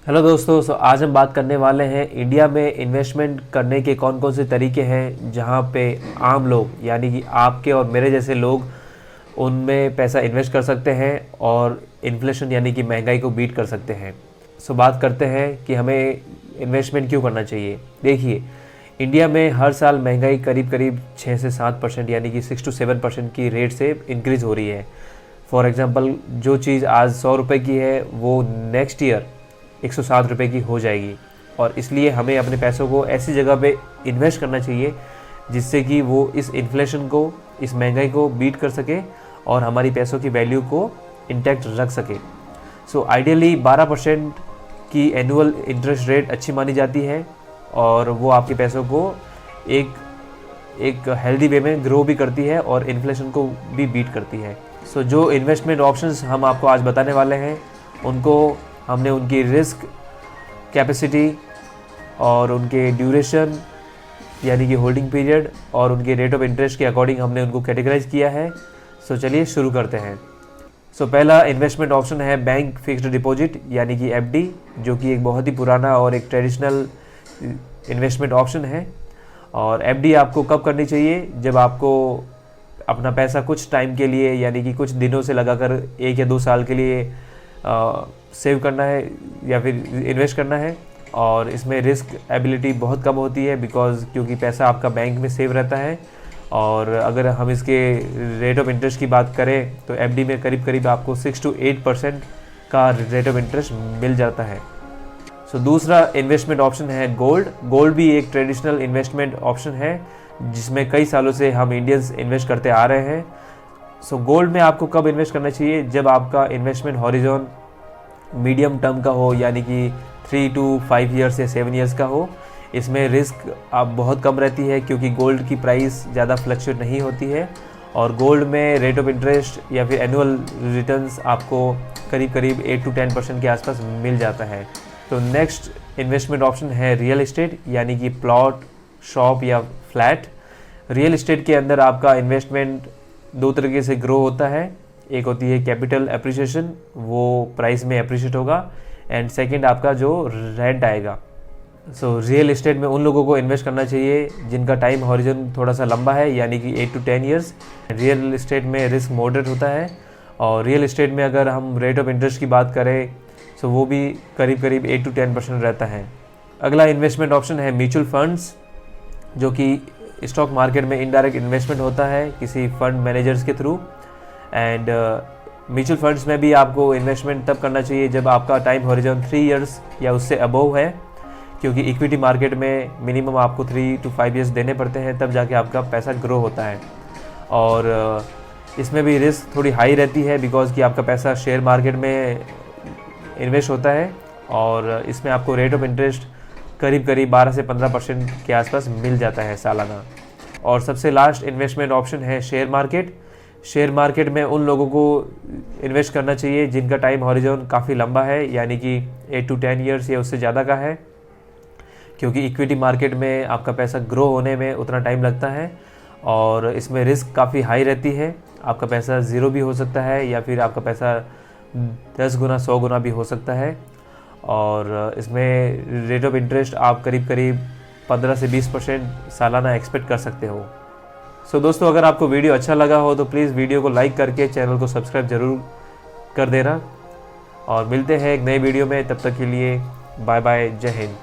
Hello दोस्तों, आज हम बात करने वाले हैं इंडिया में इन्वेस्टमेंट करने के कौन कौन से तरीके हैं जहां पे आम लोग यानी कि आपके और मेरे जैसे लोग उनमें पैसा इन्वेस्ट कर सकते हैं और इन्फ्लेशन यानी कि महंगाई को बीट कर सकते हैं। बात करते हैं कि हमें इन्वेस्टमेंट क्यों करना चाहिए। देखिए, इंडिया में हर साल महंगाई करीब करीब 6 से 7% यानी कि 6 to 7% की रेट से इंक्रीज़ हो रही है। फॉर एग्ज़ाम्पल, जो चीज़ आज 100 रुपये की है वो नेक्स्ट ईयर 107 रुपये की हो जाएगी। और इसलिए हमें अपने पैसों को ऐसी जगह पे इन्वेस्ट करना चाहिए जिससे कि वो इस इन्फ्लेशन को, इस महंगाई को बीट कर सके और हमारी पैसों की वैल्यू को इंटैक्ट रख सके। आइडियली 12% की एनुअल इंटरेस्ट रेट अच्छी मानी जाती है और वो आपके पैसों को एक हेल्दी वे में ग्रो भी करती है और इन्फ्लेशन को भी बीट करती है। जो इन्वेस्टमेंट ऑप्शंस हम आपको आज बताने वाले हैं उनको हमने उनकी रिस्क कैपेसिटी और उनके ड्यूरेशन यानी कि होल्डिंग पीरियड और उनके रेट ऑफ इंटरेस्ट के अकॉर्डिंग हमने उनको कैटेगराइज किया है। चलिए शुरू करते हैं। पहला इन्वेस्टमेंट ऑप्शन है बैंक फिक्स्ड डिपॉजिट यानी कि एफडी, जो कि एक बहुत ही पुराना और एक ट्रेडिशनल इन्वेस्टमेंट ऑप्शन है। और एफडी आपको कब करनी चाहिए? जब आपको अपना पैसा कुछ टाइम के लिए यानी कि कुछ दिनों से लगाकर 1 या 2 साल के लिए सेव करना है या फिर इन्वेस्ट करना है। और इसमें रिस्क एबिलिटी बहुत कम होती है क्योंकि पैसा आपका बैंक में सेव रहता है। और अगर हम इसके रेट ऑफ इंटरेस्ट की बात करें तो एफडी में करीब करीब आपको 6 to 8% का रेट ऑफ इंटरेस्ट मिल जाता है। दूसरा इन्वेस्टमेंट ऑप्शन है गोल्ड। गोल्ड भी एक ट्रेडिशनल इन्वेस्टमेंट ऑप्शन है जिसमें कई सालों से हम इंडियंस इन्वेस्ट करते आ रहे हैं। गोल्ड में आपको कब इन्वेस्ट करना चाहिए? जब आपका इन्वेस्टमेंट हॉरिजॉन मीडियम टर्म का हो यानी कि 3 to 5 ईयर्स या 7 ईयर्स का हो। इसमें रिस्क आप बहुत कम रहती है क्योंकि गोल्ड की प्राइस ज़्यादा फ्लक्चुएट नहीं होती है और गोल्ड में रेट ऑफ इंटरेस्ट या फिर एनुअल रिटर्न्स आपको करीब करीब 8 to 10% के आसपास मिल जाता है। नेक्स्ट इन्वेस्टमेंट ऑप्शन है रियल एस्टेट यानी कि प्लॉट, शॉप या फ्लैट। रियल एस्टेट के अंदर आपका इन्वेस्टमेंट 2 तरीके से ग्रो होता है। एक होती है कैपिटल एप्रिसिएशन, वो प्राइस में एप्रिशिएट होगा, एंड सेकंड आपका जो रेंट आएगा। रियल एस्टेट में उन लोगों को इन्वेस्ट करना चाहिए जिनका टाइम हॉरिजन थोड़ा सा लंबा है यानी कि 8 to 10 ईयर्स। रियल एस्टेट में रिस्क मॉडरेट होता है और रियल एस्टेट में अगर हम रेट ऑफ इंटरेस्ट की बात करें तो वो भी करीब करीब 8 to 10% रहता है। अगला इन्वेस्टमेंट ऑप्शन है म्यूचुअल फंड्स, जो कि स्टॉक मार्केट में इनडायरेक्ट इन्वेस्टमेंट होता है किसी फंड मैनेजर्स के थ्रू। एंड म्यूचुअल फंड्स में भी आपको इन्वेस्टमेंट तब करना चाहिए जब आपका टाइम हॉरिजन 3 इयर्स या उससे अबव है, क्योंकि इक्विटी मार्केट में मिनिमम आपको 3 to 5 ईयर्स देने पड़ते हैं, तब जाके आपका पैसा ग्रो होता है। और इसमें भी रिस्क थोड़ी हाई रहती है कि आपका पैसा शेयर मार्केट में इन्वेस्ट होता है और इसमें आपको रेट ऑफ इंटरेस्ट करीब करीब 12 से 15% के आसपास मिल जाता है सालाना। और सबसे लास्ट इन्वेस्टमेंट ऑप्शन है शेयर मार्केट। शेयर मार्केट में उन लोगों को इन्वेस्ट करना चाहिए जिनका टाइम हॉरिजॉन काफ़ी लंबा है यानी कि 8 to 10 ईयर्स या उससे ज़्यादा का है, क्योंकि इक्विटी मार्केट में आपका पैसा ग्रो होने में उतना टाइम लगता है और इसमें रिस्क काफ़ी हाई रहती है। आपका पैसा ज़ीरो भी हो सकता है या फिर आपका पैसा 10 गुना 100 गुना भी हो सकता है। और इसमें रेट ऑफ इंटरेस्ट आप करीब करीब 15 से 20% सालाना एक्सपेक्ट कर सकते हो। दोस्तों, अगर आपको वीडियो अच्छा लगा हो तो प्लीज़ वीडियो को लाइक करके चैनल को सब्सक्राइब ज़रूर कर देना और मिलते हैं एक नए वीडियो में। तब तक के लिए बाय बाय, जय हिंद।